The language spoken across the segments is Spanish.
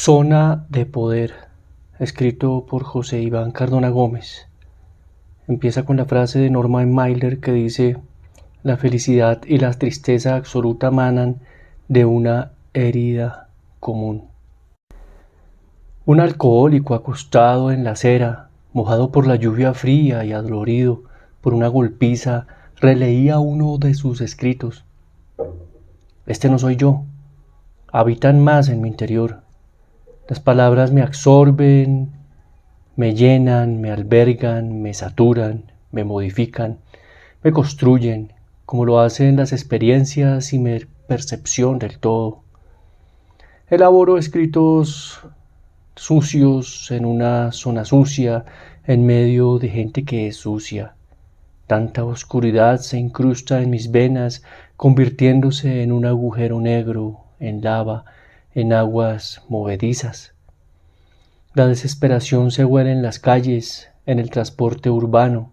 Zona de poder, escrito por José Iván Cardona Gómez. Empieza con la frase de Norman Mailer que dice: la felicidad y la tristeza absoluta emanan de una herida común. Un alcohólico acostado en la acera, mojado por la lluvia fría y adolorido por una golpiza, releía uno de sus escritos. Este no soy yo, habitan más en mi interior. Las palabras me absorben, me llenan, me albergan, me saturan, me modifican, me construyen, como lo hacen las experiencias y mi percepción del todo. Elaboro escritos sucios en una zona sucia, en medio de gente que es sucia. Tanta oscuridad se incrusta en mis venas, convirtiéndose en un agujero negro, en lava, en aguas movedizas. La desesperación se huele en las calles, en el transporte urbano.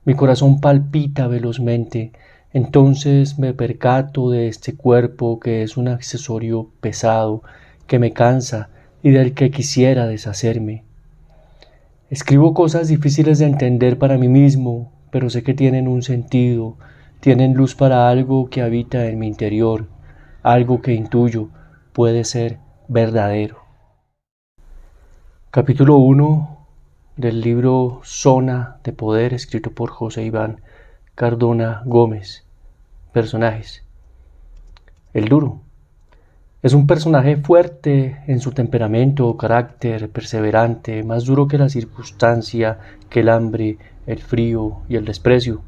Mi corazón palpita velozmente. Entonces me percato de este cuerpo que es un accesorio pesado, que me cansa y del que quisiera deshacerme. Escribo cosas difíciles de entender para mí mismo, pero sé que tienen un sentido, tienen luz para algo que habita en mi interior, algo que intuyo puede ser verdadero. Capítulo 1 del libro Zona de Poder, escrito por José Iván Cardona Gómez. Personajes. El duro. Es un personaje fuerte en su temperamento, carácter, perseverante, más duro que la circunstancia, que el hambre, el frío y el desprecio.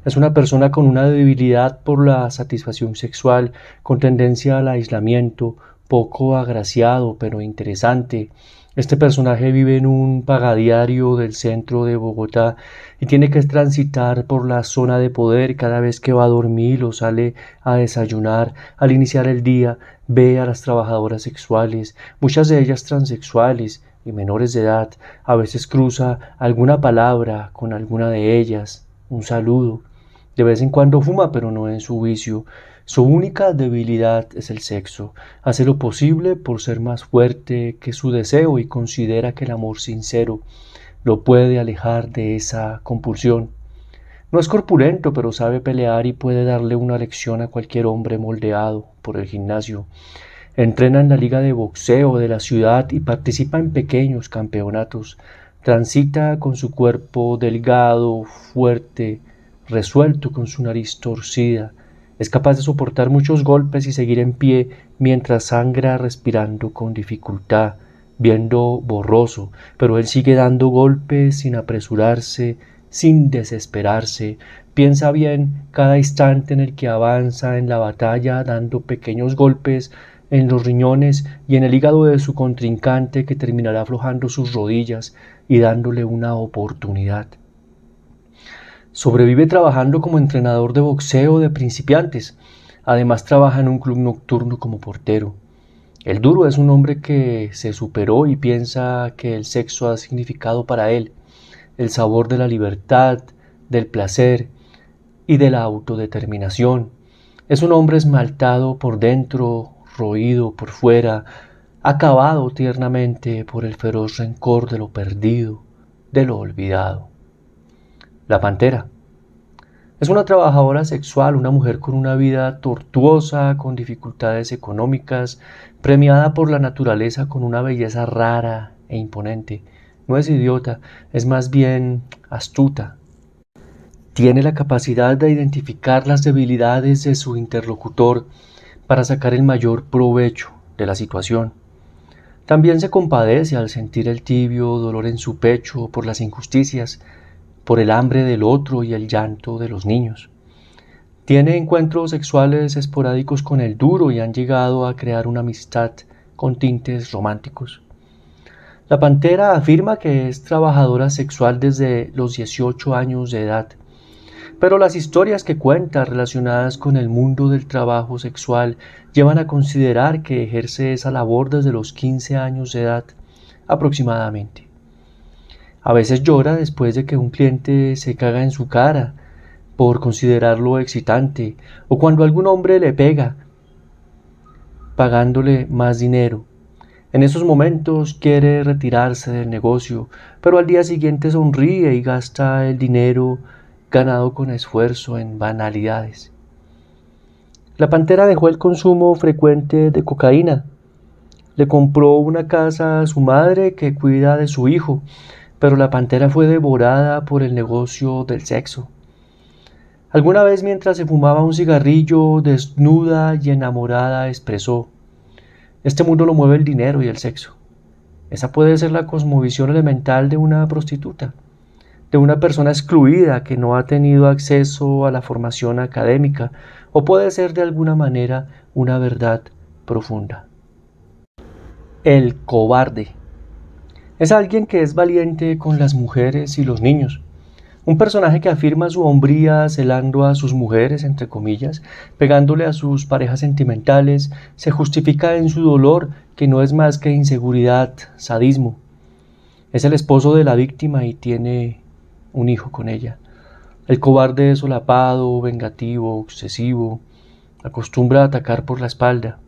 Es una persona con una debilidad por la satisfacción sexual, con tendencia al aislamiento, poco agraciado pero interesante. Este personaje vive en un pagadiario del centro de Bogotá y tiene que transitar por la zona de poder cada vez que va a dormir o sale a desayunar. Al iniciar el día ve a las trabajadoras sexuales, muchas de ellas transexuales y menores de edad. A veces cruza alguna palabra con alguna de ellas, un saludo. De vez en cuando fuma, pero no en su vicio. Su única debilidad es el sexo. Hace lo posible por ser más fuerte que su deseo y considera que el amor sincero lo puede alejar de esa compulsión. No es corpulento, pero sabe pelear y puede darle una lección a cualquier hombre moldeado por el gimnasio. Entrena en la liga de boxeo de la ciudad y participa en pequeños campeonatos. Transita con su cuerpo delgado, fuerte, resuelto, con su nariz torcida. Es capaz de soportar muchos golpes y seguir en pie mientras sangra, respirando con dificultad, viendo borroso, pero él sigue dando golpes sin apresurarse, sin desesperarse. Piensa bien cada instante en el que avanza en la batalla, dando pequeños golpes en los riñones y en el hígado de su contrincante, que terminará aflojando sus rodillas y dándole una oportunidad. Sobrevive trabajando como entrenador de boxeo de principiantes. Además trabaja en un club nocturno como portero. El duro es un hombre que se superó y piensa que el sexo ha significado para él el sabor de la libertad, del placer y de la autodeterminación. Es un hombre esmaltado por dentro, roído por fuera, acabado tiernamente por el feroz rencor de lo perdido, de lo olvidado. La pantera. Es una trabajadora sexual, una mujer con una vida tortuosa, con dificultades económicas, premiada por la naturaleza con una belleza rara e imponente. No es idiota, es más bien astuta. Tiene la capacidad de identificar las debilidades de su interlocutor para sacar el mayor provecho de la situación. También se compadece al sentir el tibio dolor en su pecho por las injusticias, por el hambre del otro y el llanto de los niños. Tiene encuentros sexuales esporádicos con el duro y han llegado a crear una amistad con tintes románticos. La pantera afirma que es trabajadora sexual desde los 18 años de edad, pero las historias que cuenta relacionadas con el mundo del trabajo sexual llevan a considerar que ejerce esa labor desde los 15 años de edad aproximadamente. A veces llora después de que un cliente se caga en su cara por considerarlo excitante, o cuando algún hombre le pega, pagándole más dinero. En esos momentos quiere retirarse del negocio, pero al día siguiente sonríe y gasta el dinero ganado con esfuerzo en banalidades. La pantera dejó el consumo frecuente de cocaína. Le compró una casa a su madre que cuida de su hijo, pero la pantera fue devorada por el negocio del sexo. Alguna vez mientras se fumaba un cigarrillo, desnuda y enamorada, expresó: este mundo lo mueve el dinero y el sexo. Esa puede ser la cosmovisión elemental de una prostituta, de una persona excluida que no ha tenido acceso a la formación académica, o puede ser de alguna manera una verdad profunda. El cobarde es alguien que es valiente con las mujeres y los niños. Un personaje que afirma su hombría celando a sus mujeres, entre comillas, pegándole a sus parejas sentimentales, se justifica en su dolor, que no es más que inseguridad, sadismo. Es el esposo de la víctima y tiene un hijo con ella. El cobarde es solapado, vengativo, obsesivo, acostumbra a atacar por la espalda.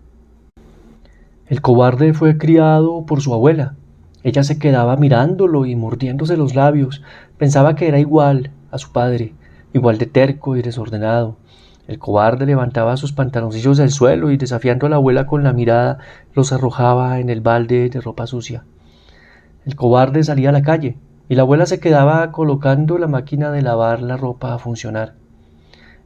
El cobarde fue criado por su abuela. Ella se quedaba mirándolo y mordiéndose los labios. Pensaba que era igual a su padre, igual de terco y desordenado. El cobarde levantaba sus pantaloncillos del suelo y, desafiando a la abuela con la mirada, los arrojaba en el balde de ropa sucia. El cobarde salía a la calle y la abuela se quedaba colocando la máquina de lavar la ropa a funcionar.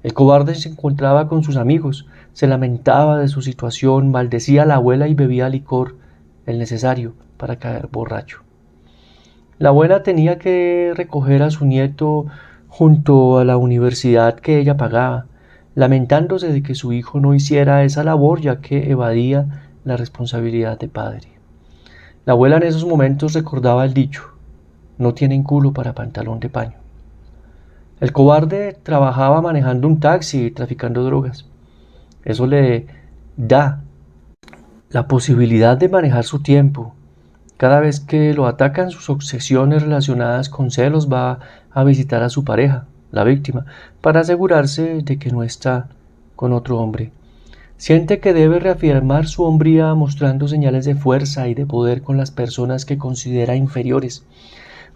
El cobarde se encontraba con sus amigos, se lamentaba de su situación, maldecía a la abuela y bebía licor, el necesario para caer borracho. La abuela tenía que recoger a su nieto junto a la universidad que ella pagaba, lamentándose de que su hijo no hiciera esa labor ya que evadía la responsabilidad de padre. La abuela en esos momentos recordaba el dicho: no tienen culo para pantalón de paño. El cobarde trabajaba manejando un taxi y traficando drogas. Eso le da la posibilidad de manejar su tiempo. Cada vez que lo atacan sus obsesiones relacionadas con celos, va a visitar a su pareja, la víctima, para asegurarse de que no está con otro hombre. Siente que debe reafirmar su hombría mostrando señales de fuerza y de poder con las personas que considera inferiores.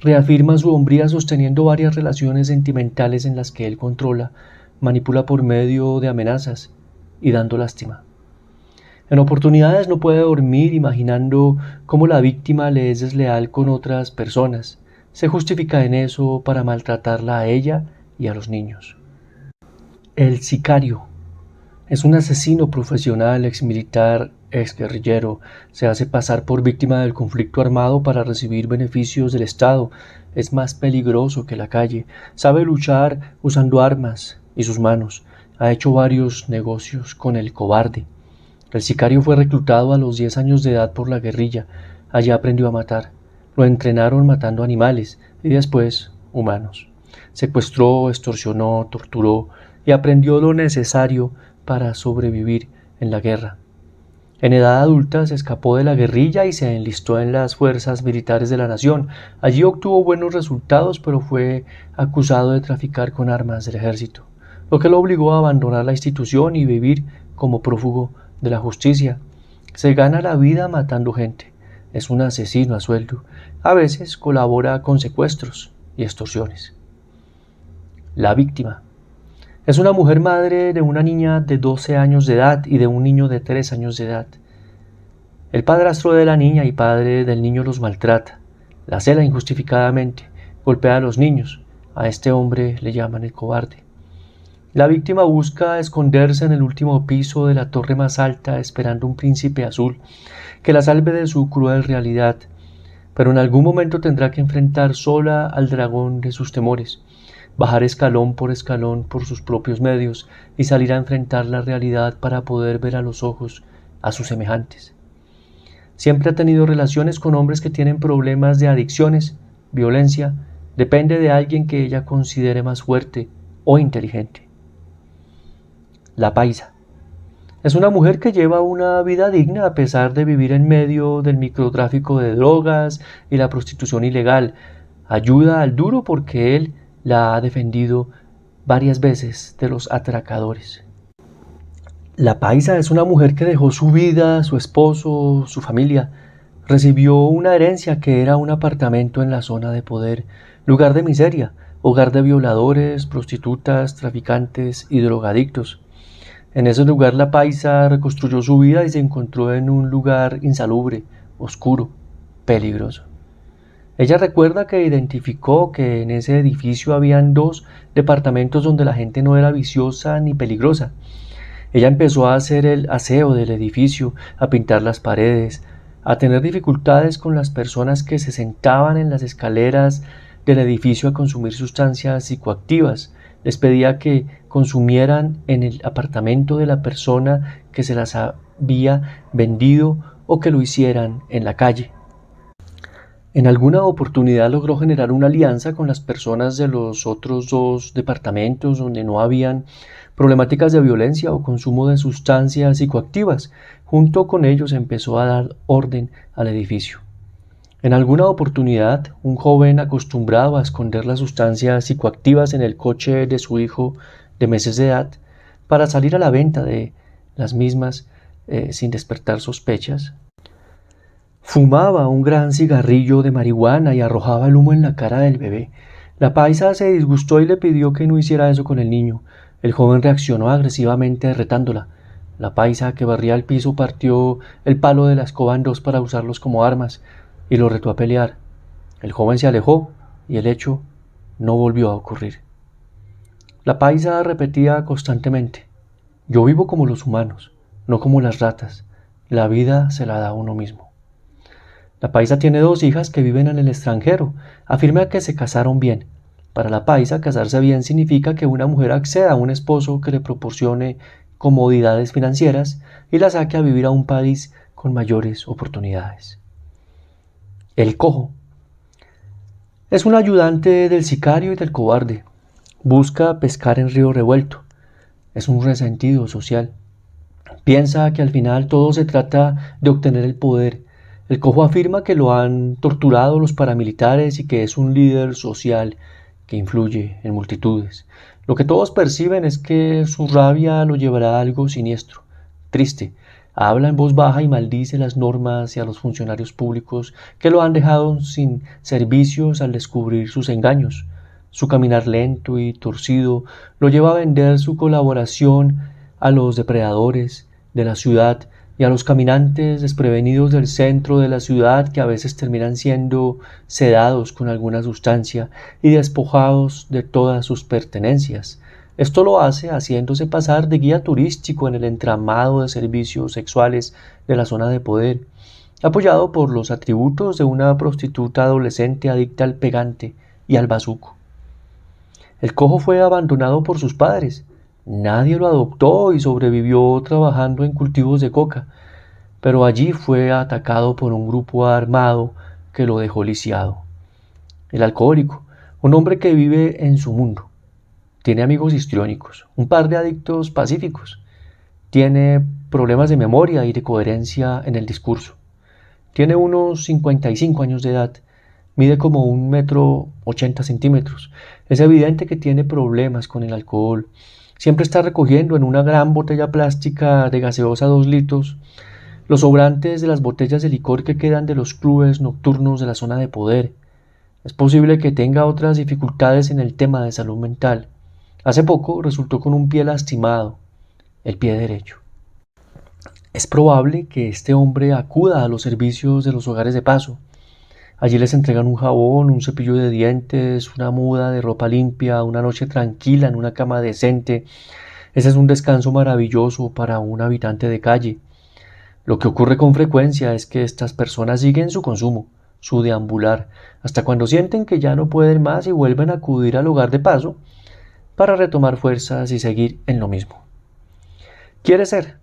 Reafirma su hombría sosteniendo varias relaciones sentimentales en las que él controla, manipula por medio de amenazas y dando lástima. En oportunidades no puede dormir imaginando cómo la víctima le es desleal con otras personas. Se justifica en eso para maltratarla a ella y a los niños. El sicario es un asesino profesional, exmilitar, exguerrillero. Se hace pasar por víctima del conflicto armado para recibir beneficios del Estado. Es más peligroso que la calle. Sabe luchar usando armas y sus manos. Ha hecho varios negocios con el cobarde. El sicario fue reclutado a los 10 años de edad por la guerrilla. Allí aprendió a matar. Lo entrenaron matando animales y después humanos. Secuestró, extorsionó, torturó y aprendió lo necesario para sobrevivir en la guerra. En edad adulta se escapó de la guerrilla y se enlistó en las fuerzas militares de la nación. Allí obtuvo buenos resultados, pero fue acusado de traficar con armas del ejército, lo que lo obligó a abandonar la institución y vivir como prófugo de la justicia. Se gana la vida matando gente. Es un asesino a sueldo. A veces colabora con secuestros y extorsiones. La víctima es una mujer madre de una niña de 12 años de edad y de un niño de 3 años de edad. El padrastro de la niña y padre del niño los maltrata, la cela injustificadamente, golpea a los niños. A este hombre le llaman el cobarde. La víctima busca esconderse en el último piso de la torre más alta esperando un príncipe azul que la salve de su cruel realidad, pero en algún momento tendrá que enfrentar sola al dragón de sus temores, bajar escalón por sus propios medios y salir a enfrentar la realidad para poder ver a los ojos a sus semejantes. Siempre ha tenido relaciones con hombres que tienen problemas de adicciones, violencia, depende de alguien que ella considere más fuerte o inteligente. La paisa es una mujer que lleva una vida digna a pesar de vivir en medio del microtráfico de drogas y la prostitución ilegal. Ayuda al duro porque él la ha defendido varias veces de los atracadores. La paisa es una mujer que dejó su vida, su esposo, su familia, Recibió una herencia que era un apartamento en la zona de poder, lugar de miseria, hogar de violadores, prostitutas, traficantes y drogadictos. En ese lugar la paisa reconstruyó su vida y se encontró en un lugar insalubre, oscuro, peligroso. Ella recuerda que identificó que en ese edificio habían dos departamentos donde la gente no era viciosa ni peligrosa. Ella empezó a hacer el aseo del edificio, a pintar las paredes, a tener dificultades con las personas que se sentaban en las escaleras del edificio a consumir sustancias psicoactivas. Les pedía que consumieran en el apartamento de la persona que se las había vendido o que lo hicieran en la calle. En alguna oportunidad logró generar una alianza con las personas de los otros dos departamentos donde no habían problemáticas de violencia o consumo de sustancias psicoactivas. Junto con ellos empezó a dar orden al edificio. En alguna oportunidad, un joven acostumbrado a esconder las sustancias psicoactivas en el coche de su hijo de meses de edad para salir a la venta de las mismas sin despertar sospechas, fumaba un gran cigarrillo de marihuana y arrojaba el humo en la cara del bebé. La paisa se disgustó y le pidió que no hiciera eso con el niño. El joven reaccionó agresivamente retándola. La paisa, que barría el piso, partió el palo de la escoba en dos para usarlos como armas y lo retó a pelear. El joven se alejó y el hecho no volvió a ocurrir. La paisa repetía constantemente: yo vivo como los humanos, no como las ratas. La vida se la da a uno mismo. La paisa tiene dos hijas que viven en el extranjero. Afirma que se casaron bien. Para la paisa, casarse bien significa que una mujer acceda a un esposo que le proporcione comodidades financieras y la saque a vivir a un país con mayores oportunidades. El cojo es un ayudante del sicario y del cobarde. Busca pescar en río revuelto. Es un resentido social. Piensa que al final todo se trata de obtener el poder. El cojo afirma que lo han torturado los paramilitares y que es un líder social que influye en multitudes. Lo que todos perciben es que su rabia lo llevará a algo siniestro, triste. Habla en voz baja y maldice las normas y a los funcionarios públicos que lo han dejado sin servicios al descubrir sus engaños. Su caminar lento y torcido lo lleva a vender su colaboración a los depredadores de la ciudad y a los caminantes desprevenidos del centro de la ciudad, que a veces terminan siendo sedados con alguna sustancia y despojados de todas sus pertenencias. Esto lo hace haciéndose pasar de guía turístico en el entramado de servicios sexuales de la zona de poder, apoyado por los atributos de una prostituta adolescente adicta al pegante y al bazuco. El cojo fue abandonado por sus padres. Nadie lo adoptó y sobrevivió trabajando en cultivos de coca, pero allí fue atacado por un grupo armado que lo dejó lisiado. El alcohólico, un hombre que vive en su mundo. Tiene amigos histriónicos, un par de adictos pacíficos. Tiene problemas de memoria y de coherencia en el discurso. Tiene unos 55 años de edad. Mide como 1,80 m. Es evidente que tiene problemas con el alcohol. Siempre está recogiendo en una gran botella plástica de gaseosa 2 litros los sobrantes de las botellas de licor que quedan de los clubes nocturnos de la zona de poder. Es posible que tenga otras dificultades en el tema de salud mental. Hace poco resultó con un pie lastimado, el pie derecho. Es probable que este hombre acuda a los servicios de los hogares de paso. Allí les entregan un jabón, un cepillo de dientes, una muda de ropa limpia, una noche tranquila en una cama decente. Ese es un descanso maravilloso para un habitante de calle. Lo que ocurre con frecuencia es que estas personas siguen su consumo, su deambular, hasta cuando sienten que ya no pueden más y vuelven a acudir al hogar de paso para retomar fuerzas y seguir en lo mismo. Quiere ser,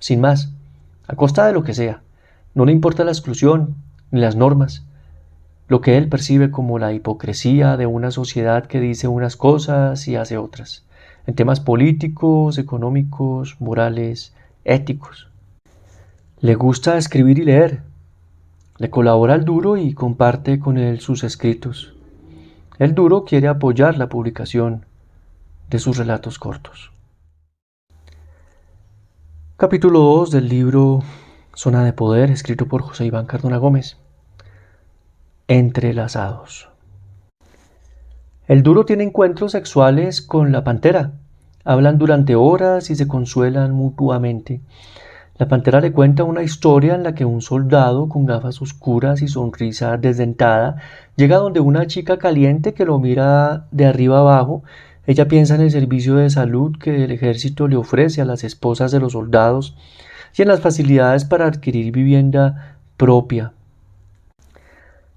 sin más, a costa de lo que sea. No le importa la exclusión ni las normas. Lo que él percibe como la hipocresía de una sociedad que dice unas cosas y hace otras, en temas políticos, económicos, morales, éticos. Le gusta escribir y leer. Le colabora al Duro y comparte con él sus escritos. El Duro quiere apoyar la publicación de sus relatos cortos. Capítulo 2 del libro Zona de Poder, escrito por José Iván Cardona Gómez. Entrelazados. El duro tiene encuentros sexuales con la pantera. Hablan durante horas y se consuelan mutuamente. La pantera le cuenta una historia en la que un soldado con gafas oscuras y sonrisa desdentada llega donde una chica caliente que lo mira de arriba abajo. Ella piensa en el servicio de salud que el ejército le ofrece a las esposas de los soldados y en las facilidades para adquirir vivienda propia.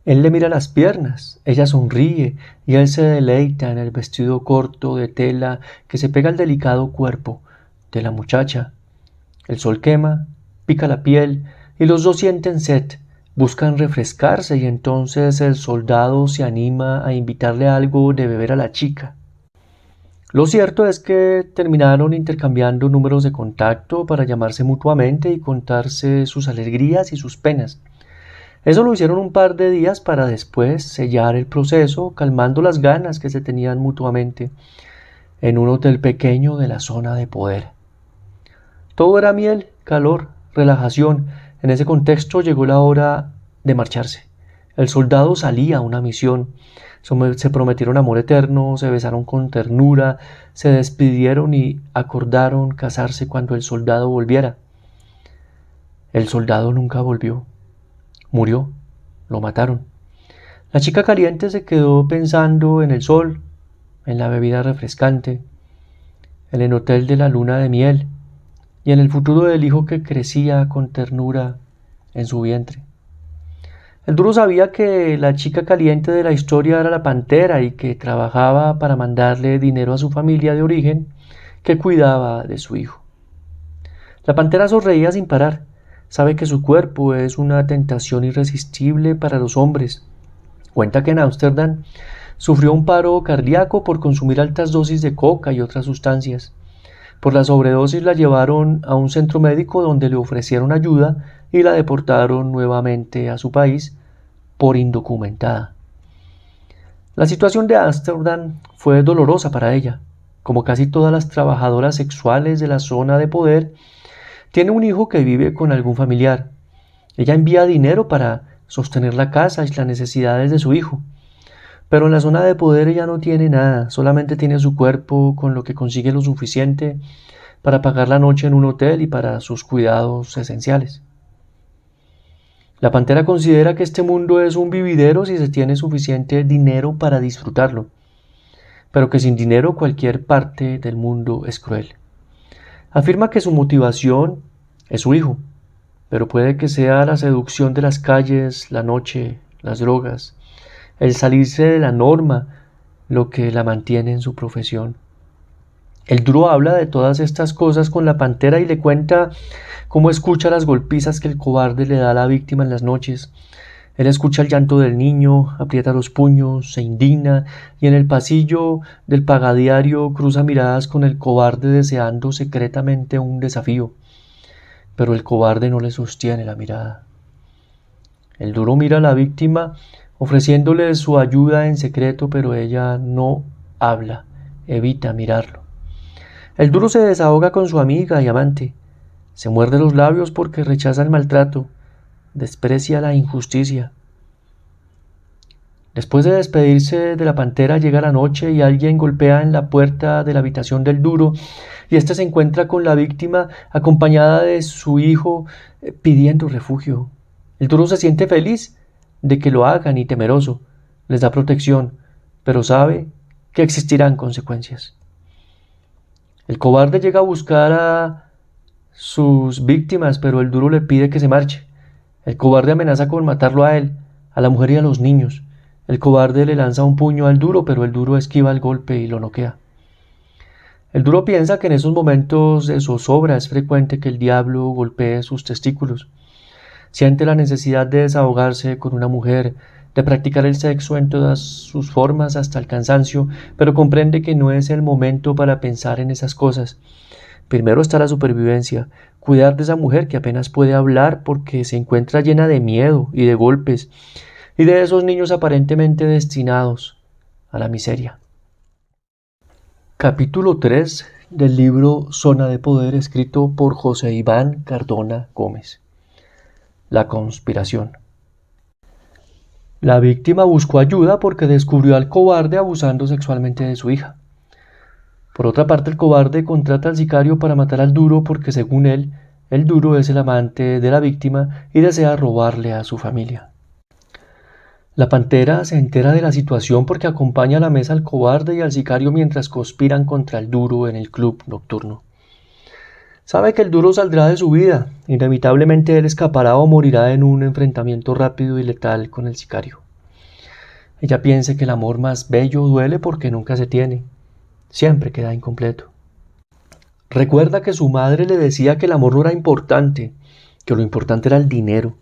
Él le mira las piernas, ella sonríe y él se deleita en el vestido corto de tela que se pega al delicado cuerpo de la muchacha. El sol quema, pica la piel y los dos sienten sed, buscan refrescarse y entonces el soldado se anima a invitarle algo de beber a la chica. Lo cierto es que terminaron intercambiando números de contacto para llamarse mutuamente y contarse sus alegrías y sus penas. Eso lo hicieron un par de días para después sellar el proceso, calmando las ganas que se tenían mutuamente, en un hotel pequeño de la zona de poder. Todo era miel, calor, relajación. En ese contexto llegó la hora de marcharse. El soldado salía a una misión. Se prometieron amor eterno, se besaron con ternura, se despidieron y acordaron casarse cuando el soldado volviera. El soldado nunca volvió. Murió. Lo mataron. La chica caliente se quedó pensando en el sol, en la bebida refrescante, en el hotel de la luna de miel y en el futuro del hijo que crecía con ternura en su vientre. El duro sabía que la chica caliente de la historia era la pantera y que trabajaba para mandarle dinero a su familia de origen que cuidaba de su hijo. La pantera sonreía sin parar. Sabe que su cuerpo es una tentación irresistible para los hombres. Cuenta que en Ámsterdam sufrió un paro cardíaco por consumir altas dosis de coca y otras sustancias. Por la sobredosis la llevaron a un centro médico donde le ofrecieron ayuda y la deportaron nuevamente a su país por indocumentada. La situación de Ámsterdam fue dolorosa para ella. Como casi todas las trabajadoras sexuales de la zona de poder, tiene un hijo que vive con algún familiar. Ella envía dinero para sostener la casa y las necesidades de su hijo. Pero en la zona de poder ella no tiene nada, solamente tiene su cuerpo con lo que consigue lo suficiente para pagar la noche en un hotel y para sus cuidados esenciales. La pantera considera que este mundo es un vividero si se tiene suficiente dinero para disfrutarlo, pero que sin dinero cualquier parte del mundo es cruel. Afirma que su motivación es su hijo, pero puede que sea la seducción de las calles, la noche, las drogas, el salirse de la norma, lo que la mantiene en su profesión. El duro habla de todas estas cosas con la pantera y le cuenta cómo escucha las golpizas que el cobarde le da a la víctima en las noches. Él escucha el llanto del niño, aprieta los puños, se indigna y en el pasillo del pagadiario cruza miradas con el cobarde deseando secretamente un desafío. Pero el cobarde no le sostiene la mirada. El duro mira a la víctima ofreciéndole su ayuda en secreto, pero ella no habla, evita mirarlo. El duro se desahoga con su amiga y amante. Se muerde los labios porque rechaza el maltrato, desprecia la injusticia. Después de despedirse de la pantera llega la noche y alguien golpea en la puerta de la habitación del duro y éste se encuentra con la víctima acompañada de su hijo pidiendo refugio. El duro se siente feliz de que lo hagan y temeroso. Les da protección, pero sabe que existirán consecuencias. El cobarde llega a buscar a sus víctimas, pero el duro le pide que se marche. El cobarde amenaza con matarlo a él, a la mujer y a los niños. El cobarde le lanza un puño al duro, pero el duro esquiva el golpe y lo noquea. El duro piensa que en esos momentos de zozobra es frecuente que el diablo golpee sus testículos. Siente la necesidad de desahogarse con una mujer, de practicar el sexo en todas sus formas hasta el cansancio, pero comprende que no es el momento para pensar en esas cosas. Primero está la supervivencia, cuidar de esa mujer que apenas puede hablar porque se encuentra llena de miedo y de golpes, y de esos niños aparentemente destinados a la miseria. Capítulo 3 del libro Zona de Poder, escrito por José Iván Cardona Gómez. la conspiración. La víctima buscó ayuda porque descubrió al cobarde abusando sexualmente de su hija. Por otra parte, el cobarde contrata al sicario para matar al duro porque, según él, el duro es el amante de la víctima y desea robarle a su familia. La pantera se entera de la situación porque acompaña a la mesa al cobarde y al sicario mientras conspiran contra el duro en el club nocturno. Sabe que el duro saldrá de su vida, inevitablemente él escapará o morirá en un enfrentamiento rápido y letal con el sicario. Ella piensa que el amor más bello duele porque nunca se tiene, siempre queda incompleto. Recuerda que su madre le decía que el amor no era importante, que lo importante era el dinero.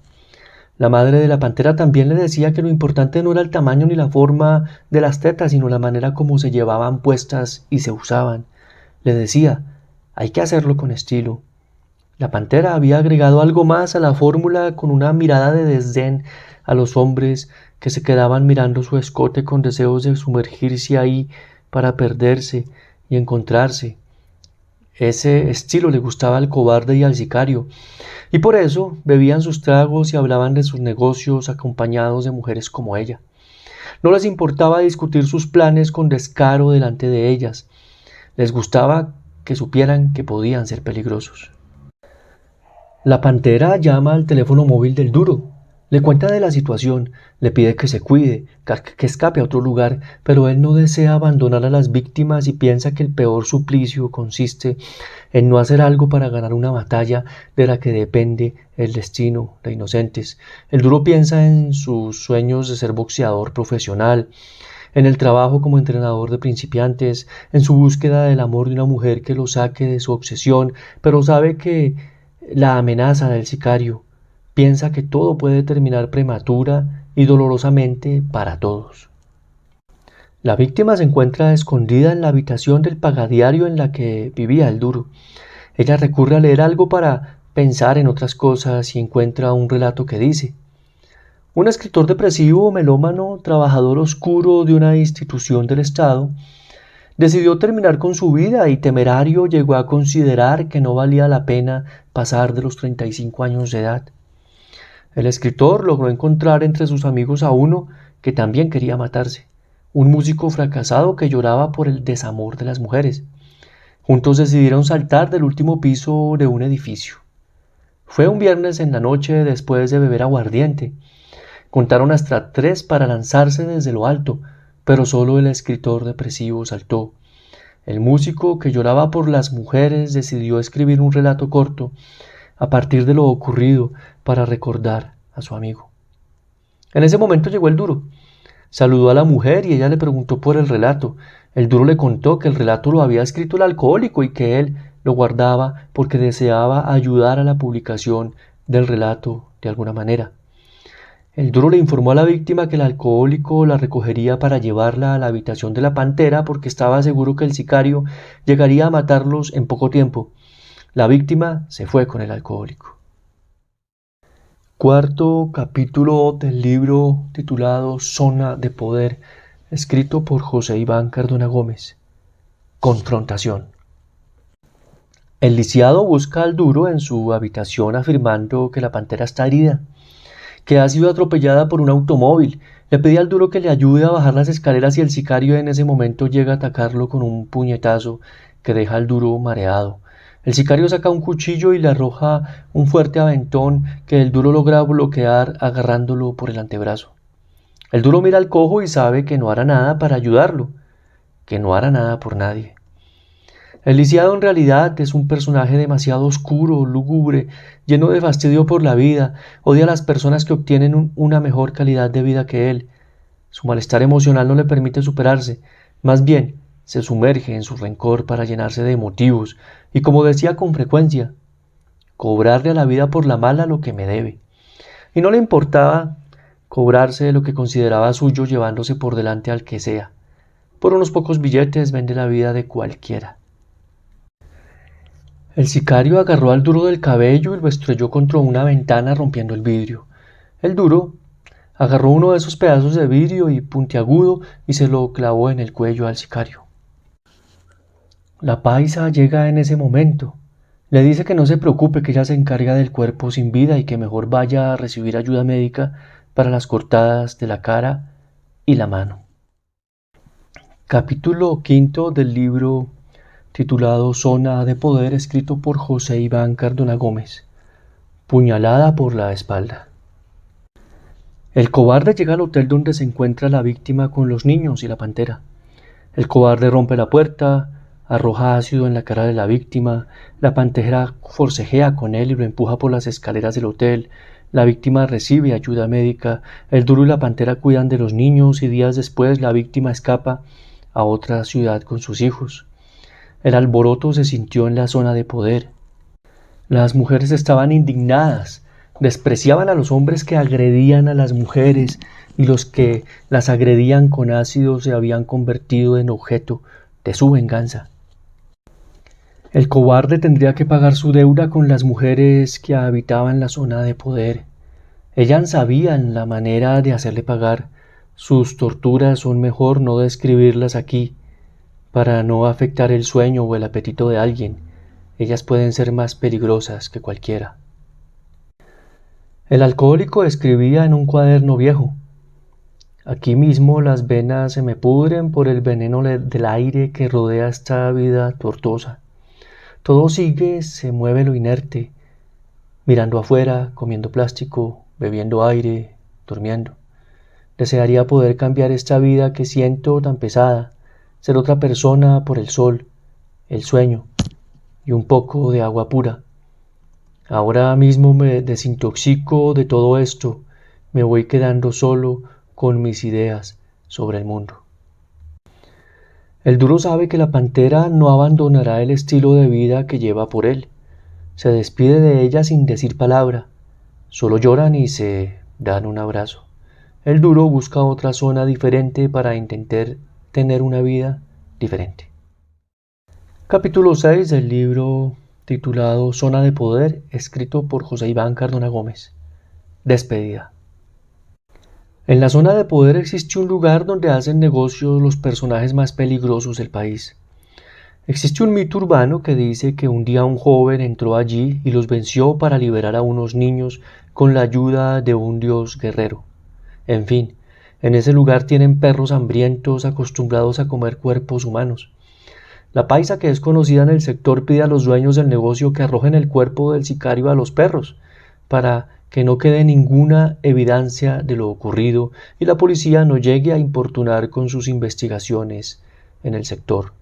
La madre de la pantera también le decía que lo importante no era el tamaño ni la forma de las tetas, sino la manera como se llevaban puestas y se usaban. Le decía, hay que hacerlo con estilo. La pantera había agregado algo más a la fórmula con una mirada de desdén a los hombres que se quedaban mirando su escote con deseos de sumergirse ahí para perderse y encontrarse. Ese estilo le gustaba al cobarde y al sicario, y por eso bebían sus tragos y hablaban de sus negocios acompañados de mujeres como ella. No les importaba discutir sus planes con descaro delante de ellas. Les gustaba que supieran que podían ser peligrosos. La pantera llama al teléfono móvil del duro, le cuenta de la situación, le pide que se cuide, que escape a otro lugar, pero él no desea abandonar a las víctimas y piensa que el peor suplicio consiste en no hacer algo para ganar una batalla de la que depende el destino de inocentes. El duro piensa en sus sueños de ser boxeador profesional, en el trabajo como entrenador de principiantes, en su búsqueda del amor de una mujer que lo saque de su obsesión, pero sabe que la amenaza del sicario, piensa que todo puede terminar prematura y dolorosamente para todos. La víctima se encuentra escondida en la habitación del pagadiario en la que vivía el duro. Ella recurre a leer algo para pensar en otras cosas y encuentra un relato que dice: un escritor depresivo, melómano, trabajador oscuro de una institución del Estado, decidió terminar con su vida y temerario llegó a considerar que no valía la pena pasar de los 35 años de edad. El escritor logró encontrar entre sus amigos a uno que también quería matarse, un músico fracasado que lloraba por el desamor de las mujeres. Juntos decidieron saltar del último piso de un edificio. Fue un viernes en la noche después de beber aguardiente. Contaron hasta 3 para lanzarse desde lo alto, pero solo el escritor depresivo saltó. El músico que lloraba por las mujeres decidió escribir un relato corto a partir de lo ocurrido para recordar a su amigo. En ese momento llegó el duro. Saludó a la mujer y ella le preguntó por el relato. El duro le contó que el relato lo había escrito el alcohólico y que él lo guardaba porque deseaba ayudar a la publicación del relato de alguna manera. El duro le informó a la víctima que el alcohólico la recogería para llevarla a la habitación de la pantera porque estaba seguro que el sicario llegaría a matarlos en poco tiempo. La víctima se fue con el alcohólico. Cuarto capítulo del libro titulado Zona de Poder, escrito por José Iván Cardona Gómez. Confrontación. El lisiado busca al duro en su habitación afirmando que la pantera está herida, que ha sido atropellada por un automóvil. Le pide al duro que le ayude a bajar las escaleras y el sicario en ese momento llega a atacarlo con un puñetazo que deja al duro mareado. El sicario saca un cuchillo y le arroja un fuerte aventón que el duro logra bloquear agarrándolo por el antebrazo. El duro mira al cojo y sabe que no hará nada para ayudarlo, que no hará nada por nadie. El lisiado en realidad es un personaje demasiado oscuro, lúgubre, lleno de fastidio por la vida, odia a las personas que obtienen una mejor calidad de vida que él. Su malestar emocional no le permite superarse, más bien se sumerge en su rencor para llenarse de motivos y, como decía con frecuencia, cobrarle a la vida por la mala lo que me debe. Y no le importaba cobrarse de lo que consideraba suyo llevándose por delante al que sea. Por unos pocos billetes vende la vida de cualquiera. El sicario agarró al duro del cabello y lo estrelló contra una ventana rompiendo el vidrio. El duro agarró uno de esos pedazos de vidrio y puntiagudo y se lo clavó en el cuello al sicario. La paisa llega en ese momento. Le dice que no se preocupe, que ella se encarga del cuerpo sin vida y que mejor vaya a recibir ayuda médica para las cortadas de la cara y la mano. Capítulo quinto del libro titulado Zona de Poder, escrito por José Iván Cardona Gómez. Puñalada por la espalda. El cobarde llega al hotel donde se encuentra la víctima con los niños y la pantera. El cobarde rompe la puerta, arroja ácido en la cara de la víctima, la pantera forcejea con él y lo empuja por las escaleras del hotel. La víctima recibe ayuda médica, el duro y la pantera cuidan de los niños y días después la víctima escapa a otra ciudad con sus hijos. El alboroto se sintió en la zona de poder. Las mujeres estaban indignadas, despreciaban a los hombres que agredían a las mujeres y los que las agredían con ácido se habían convertido en objeto de su venganza. El cobarde tendría que pagar su deuda con las mujeres que habitaban la zona de poder. Ellas sabían la manera de hacerle pagar. Sus torturas son mejor no describirlas aquí, para no afectar el sueño o el apetito de alguien. Ellas pueden ser más peligrosas que cualquiera. El alcohólico escribía en un cuaderno viejo: aquí mismo las venas se me pudren por el veneno del aire que rodea esta vida tortuosa. Todo sigue, se mueve lo inerte, mirando afuera, comiendo plástico, bebiendo aire, durmiendo. Desearía poder cambiar esta vida que siento tan pesada, ser otra persona por el sol, el sueño y un poco de agua pura. Ahora mismo me desintoxico de todo esto, me voy quedando solo con mis ideas sobre el mundo. El duro sabe que la pantera no abandonará el estilo de vida que lleva por él. Se despide de ella sin decir palabra, solo lloran y se dan un abrazo. El duro busca otra zona diferente para intentar tener una vida diferente. Capítulo 6 del libro titulado Zona de Poder, escrito por José Iván Cardona Gómez. Despedida. En la zona de poder existe un lugar donde hacen negocios los personajes más peligrosos del país. Existe un mito urbano que dice que un día un joven entró allí y los venció para liberar a unos niños con la ayuda de un dios guerrero. En fin, en ese lugar tienen perros hambrientos acostumbrados a comer cuerpos humanos. La paisa, que es conocida en el sector, pide a los dueños del negocio que arrojen el cuerpo del sicario a los perros, para que no quede ninguna evidencia de lo ocurrido y la policía no llegue a importunar con sus investigaciones en el sector.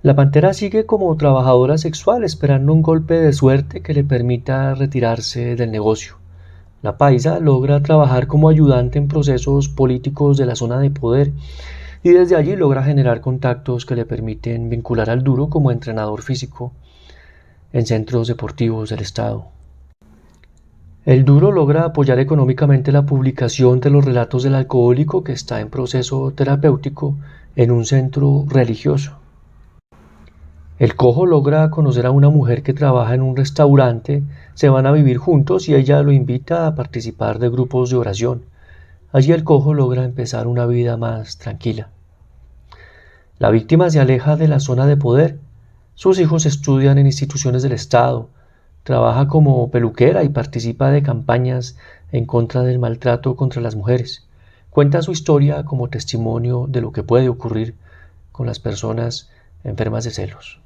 La pantera sigue como trabajadora sexual esperando un golpe de suerte que le permita retirarse del negocio. La paisa logra trabajar como ayudante en procesos políticos de la zona de poder y desde allí logra generar contactos que le permiten vincular al duro como entrenador físico en centros deportivos del estado. El duro logra apoyar económicamente la publicación de los relatos del alcohólico que está en proceso terapéutico en un centro religioso. El cojo logra conocer a una mujer que trabaja en un restaurante, se van a vivir juntos y ella lo invita a participar de grupos de oración. Allí el cojo logra empezar una vida más tranquila. La víctima se aleja de la zona de poder. Sus hijos estudian en instituciones del Estado, trabaja como peluquera y participa de campañas en contra del maltrato contra las mujeres. Cuenta su historia como testimonio de lo que puede ocurrir con las personas enfermas de celos.